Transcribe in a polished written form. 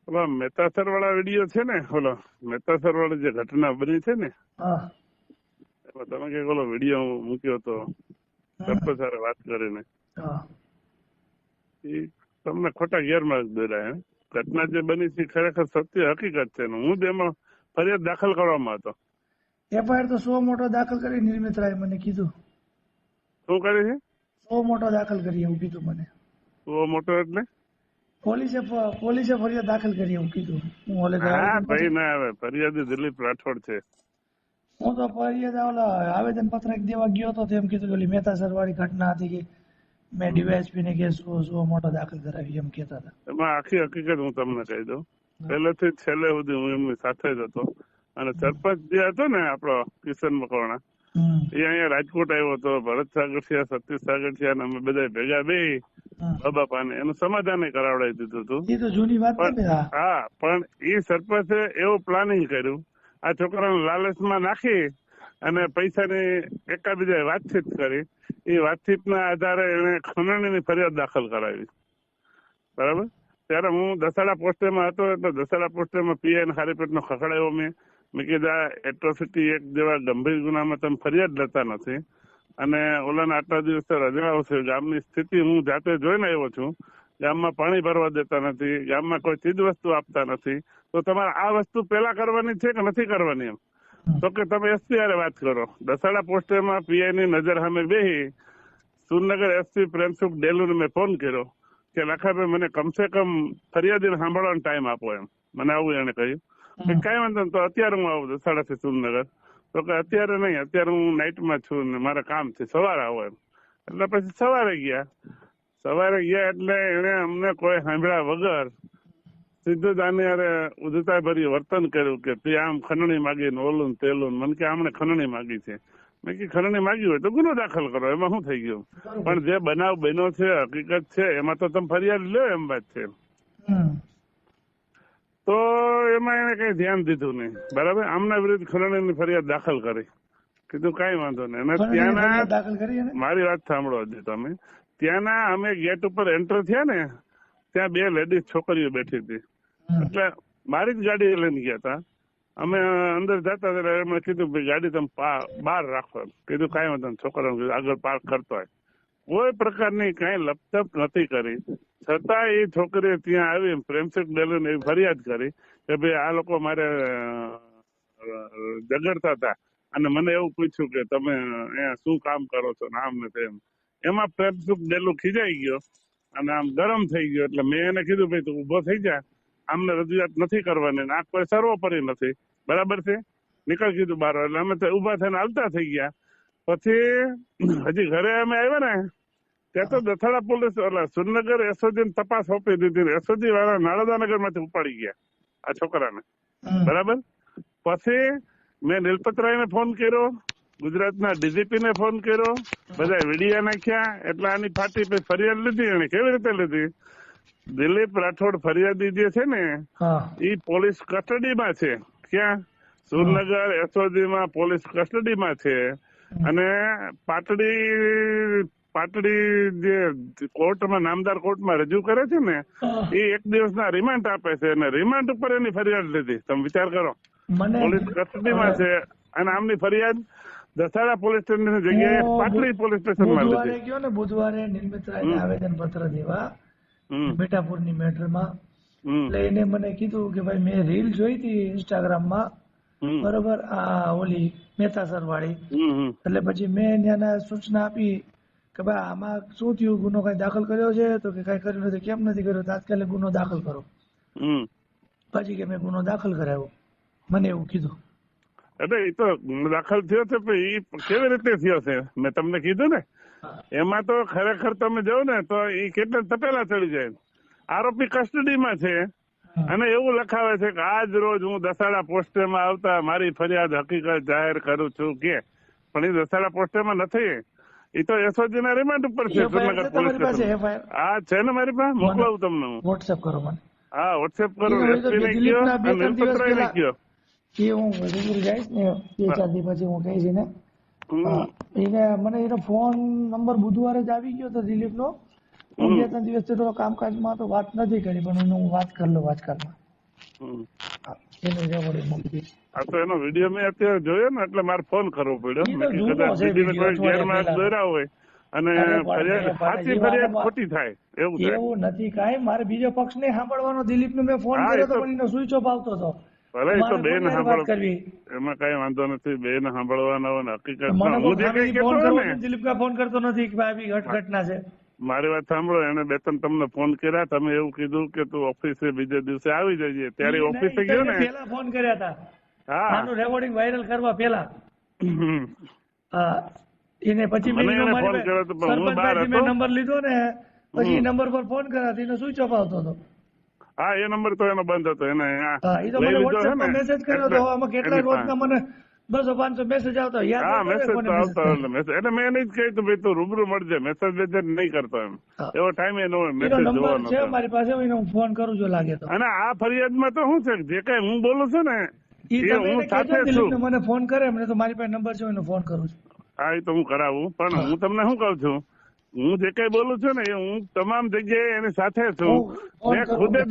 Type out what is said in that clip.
ઓલા મહેતાસર વાળા વિડીયો છે ને, ઓલો મહેતાસર વાળી જે ઘટના બની છે ને, હા એમાં તમે કઈક ઓલો વિડીયો મૂક્યો હતો સરપંચ સાથે વાત કરીને, હા એ તમને ખોટા ગેરમાર્ગ દોર્યા. ઘટના જે બની છે ખરેખર સત્ય હકીકત છે ને. હું જ એમાં ફરિયાદ દાખલ કરવામાં હતો. એફઆઈઆર તો 100 મોટો દાખલ કરી નિર્મિત રાય મને કીધું. શું કરે છે? 100 મોટો દાખલ કરી એવું કીધું મને. તો મોટો એટલે પોલીસે ફરિયાદ દાખલ કરી એવું કીધું. હું ઓલે હા ભાઈ ના આવે. ફરિયાદી દિલીપ રાઠોડ છે. હું તો ફરિયાદ ઓલા આવેદન પત્ર દેવા ગયો હતો તેમ કીધું ઓલી મહેતાસર વાળી ઘટના હતી કે મેં ડીવાયએસપી ને કે 100 મોટો દાખલ કરાવી એમ કહેતા હતા. એમાં આખી હકીકત હું તમને કહી દઉં. પહેલેથી છેલ્લે સુધી હું એમની સાથે જ હતો. અને સરપંચ જે હતો ને આપણો કિશન મકવાણા, એ અહીંયા રાજકોટ આવ્યો હતો. ભરત સાગઠિયા, સતીશ સાગઠિયા ને અમે બધા ભેગા બે બાપાને એનું સમાધાન કરાવડાવી દીધું હતું. એ તો જૂની વાત છે. હા, પણ એ સરપંચે એવું પ્લાનિંગ કર્યું, આ છોકરાને લાલચમાં નાખી અને પૈસાની એકાબીજા વાતચીત કરી. એ વાતચીતના આધારે એને ખંડણીની ફરિયાદ દાખલ કરાવી. બરાબર. ત્યારે હું દસાડા પોસ્ટેમાં હતો એટલે દસાડા પોસ્ટેમાં પીઆઈ ખારીપેટનો ખખડાયો મેં કીધા એટ્રોસિટી એક્ટ જેવા ગંભીર ગુનામાં તમે ફરિયાદ લેતા નથી અને ઓલાના આટલા દિવસે રજા આવશે. ગામની સ્થિતિ હું જાતે જોઈને આવ્યો છું. ગામમાં પાણી ભરવા દેતા નથી, ગામમાં કોઈ ચીજ વસ્તુ આપતા નથી. તો તમારે આ વસ્તુ પેલા કરવાની છે કે નથી કરવાની? એમ તો કે તમે એસપી હારે વાત કરો. દસાડા પોસ્ટેમાં પીઆઈ ની નજર સામે બેહી સુરનગર એસપી પ્રેમસુખ ડેલુને મેં ફોન કર્યો કે લાખાભાઈ મને કમસે કમ ફરિયાદીને સાંભળવાનો ટાઈમ આપો. એમ મને આવું એને કહ્યું. કઈ વાંધો નહીં, તો અત્યારે હું આવું દસાડાથી સુરનગર. તો કે અત્યારે નહીં, અત્યારે હું નાઇટમાં છું ને મારે કામ છે, સવારે આવો. એમ એટલે પછી સવારે ગયા એટલે એને અમને કોઈ સાંભળ્યા વગર સીધું જ આની યારે ઉદ્ધતા ભર્યું વર્તન કર્યું કે તે આમ ખંડણી માગી ને ઓલું તેલું. મને કે આમણે ખંડણી માગી છે. મેં કે ખંડણી માગી હોય તો ગુનો દાખલ કરો, એમાં શું થઈ ગયું? પણ જે બનાવ બન્યો છે હકીકત છે એમાં તો તમે ફરિયાદ લો એમ વાત છે. તો એમાં એને કઈ ધ્યાન દીધું નહીં. બરાબર. આમના વિરુદ્ધ ખંડણીની ફરિયાદ દાખલ કરી. કીધું કઈ વાંધો નહીં. અને ત્યાંના મારી વાત સાંભળો હજી તમે. ત્યાંના અમે ગેટ ઉપર એન્ટર થયા ને, ત્યાં બે લેડીઝ છોકરીઓ બેઠી હતી. એટલે મારી જ ગાડી લઈને ગયા હતા. અમે અંદર જતા ત્યારે એમણે કીધું ભાઈ ગાડી તમે બહાર રાખો. કીધું કઈ વાંધો નહીં, છોકરાઓ આગળ પાર્ક કરતો હોય. કોઈ પ્રકારની કઈ લપતપ નથી કરી. છતાં એ છોકરીએ ત્યાં આવી પ્રેમસુખ ડેલુને એવી ફરિયાદ કરી કે ભાઈ આ લોકો મારે ઝઘડતા હતા અને મને એવું પૂછ્યું કે તમે અહીંયા શું કામ કરો છો ને આમ ને તેમ. એમાં પ્રેમસુખ ડેલુ ખીજાઈ ગયો અને આમ ગરમ થઈ ગયો. એટલે મેં એને કીધું ભાઈ તું ઉભો થઈ જા, આમને રજૂઆત નથી કરવાની, આ કોઈ સર્વોપરી નથી. બરાબર છે, નીકળ કીધું બહાર. એટલે અમે ઉભા થઈને હાલતા થઈ ગયા. પછી હજી ઘરે અમે આવ્યા ને ત્યાં તો દસાડા પોલીસ સુરનગર એસઓજી તપાસ સોંપી દીધી. એસઓજી વાળા નાળંદાનગર માંથી ઉપાડી ગયા આ છોકરાને. બરાબર. પછી મેં નિલપતરાયને ફોન કર્યો, ગુજરાતના ડીજીપી ને ફોન કર્યો, બધા વિડીયા નાખ્યા. એટલે આની ફાટી પછી ફરિયાદ લીધી. એને કેવી રીતે લીધી? દિલીપ રાઠોડ ફરિયાદી જે છે ને એ પોલીસ કસ્ટડીમાં છે. ક્યાં? સુરનગર એસઓજી માં પોલીસ કસ્ટડીમાં છે. અને પાટડી જે કોર્ટમાં નામદાર કોર્ટમાં રજૂ કરે છે ને એ 1 દિવસના રિમાન્ડ આપે છે. અને રિમાન્ડ ઉપર એની ફરિયાદ લીધી. તમે વિચાર કરો, પોલીસ કસ્ટડીમાં છે અને આમની ફરિયાદ દસાડા પોલીસ સ્ટેશનની જગ્યાએ પાટડી પોલીસ સ્ટેશનમાં લીધી. ગયો ને બુધવારે નિર્મિત રાયને આવેદન પત્ર દેવા મીઠાપુરની મેટરમાં. એટલે એને મને કીધું કે ભાઈ મેં રીલ જોઈ હતી ઇન્સ્ટાગ્રામમાં, બરોબર, આ ઓલી મહેતાસર વાળી. એટલે પછી મેં ત્યાંના સૂચના આપી કે ભાઈ આમાં શું થયું, ગુનો કઈ દાખલ કર્યો છે? તો કે કઈ કર્યો નથી. કેમ નથી કર્યો? તાત્કાલિક ગુનો દાખલ કરો. પછી કે મેં ગુનો દાખલ કરાવ્યો, મને એવું કીધું. એટલે એ તો દાખલ થયો છે પણ એ કેવી રીતે થયો છે મેં તમને કીધું ને. એમાં તો ખરેખર તમે જાઓ ને તો એ કેટલા તપેલા ચડી જાય. આરોપી કસ્ટડીમાં છે અને એવું લખાવે છે કે આજ રોજ હું દસાડા પોસ્ટેમાં આવતા મારી ફરિયાદ હકીકત જાહેર કરું છું કે. પણ એ દસાડા પોસ્ટેમાં નથી. એ તો એસઓજી ના રિમાન્ડ ઉપર છે. Surnagar police station. હા છે ને મારી પાસે, મોકલાવું તમને હું. વોટ્સએપ કરો મને. હા વોટ્સએપ કરો. એસપી ને કયો અને નિલપતરાય ને કયો. એ હું વડોદરા જઈશ ને 2-4 દિવસ પછી હું કહીશ ને. એને મને એનો ફોન નંબર બુધવારે જ આવી ગયો હતો દિલીપનો. 2-3 દિવસથી તો કામકાજમાં તો વાત નથી કરી, પણ હું વાત કરી લઉં આજકાલમાં. હમ. એનું રેકોર્ડિંગ મૂકી. આ તો એનો વિડીયો મેં અત્યારે જોયો ને એટલે મારે ફોન કરવો પડ્યો. ઈ તો મેં જૂનો કદાચ છે બીજીને વિડીયો, કોઈ ગેરમાર્ગ અઠવાડિયા દોર્યા હોય અને અરે પણ ફરિયાદ પણ સાચી ઈ ફરિયાદ વાતમાં- ખોટી થાય એવું થાય. એવું નથી કાંઈ, મારે બીજો પક્ષ ને સાંભળવાનો. દિલીપને મેં ફોન હા, કર્યો એ તો- તો પણ એનો સ્વિચ ઓફ આવતો હતો. ભલે એ તો મારે બેન કોની હારે વાત કરવી? એમાં કઈ વાંધો નથી, બેન સાંભળવાના હોય ને મને હકીકતમાં કોઈ હું જે કઈ ફામીથી કહેતો ફોન હોય કરવો ને છે, દિલીપને ફોન કરતો નથી કે ભાઈ આવી ઘટના છે. મારી વાત સાંભળો, એને બે ત્રણ તમને ફોન કર્યા, તમે એવું કીધું કે તું ઓફિસે બીજે દિવસે આવી જજે, ત્યારે ઈ ઓફિસે નહીં, ગયો એને ને. પહેલા ફોન કર્યા હતા હા આનું રેકોર્ડિંગ વાયરલ કરવા પહેલા. હમ. હા, એને પછી મને મેં એને મારી ફોન કર્યો હતો પણ હું બહાર સરપંચભાઈથી મેં હતો. નંબર લીધો ને પછી નંબર પર ફોન કર્યા તો એનો સ્વિચ ઓફ આવતો હતો. હા, એ નંબર તો એનો બંધ હતો, એને હા, એ તો લઈ મને લીધો છે વોટ્સએપમાં ને મેસેજ કર્યો એટલે હતો. આમાં કેટલા એની રોજના મને 200-500 મેસેજ આવતો. યાદ હા, નથી મેસેજ કોને તો મેસેજ આવતો કર્યો. એટલે મેસેજ એટલે મેં એને જ કહ્યું ભાઈ તું રૂબરૂ મળજે, મેસેજ બેસેજ નહીં કરતો એમ. હા. એવો ટાઈમ એનો હોય એનો મેસેજ નંબર જોવાનો છે હતો. મારી પાસે, એને હું ફોન કરું જો લાગે તો. અને આ ફરિયાદમાં તો શું છે કે જે કઈ હું બોલું છું ને ઈ એ તમે હું એને કહેજો સાથે ને દિલીપને છું. મને ફોન કરે, મને તો મારી પાસે નંબર છે, હું એને ફોન કરું છું. હા, એ તો હું કરાવું, પણ હું તમને શું કઉ છું, હું જે કઈ બોલું છું ને એ હું તમામ જગ્યાએ એની સાથે છું. હું ફોન મેં કરું ખુદે ને.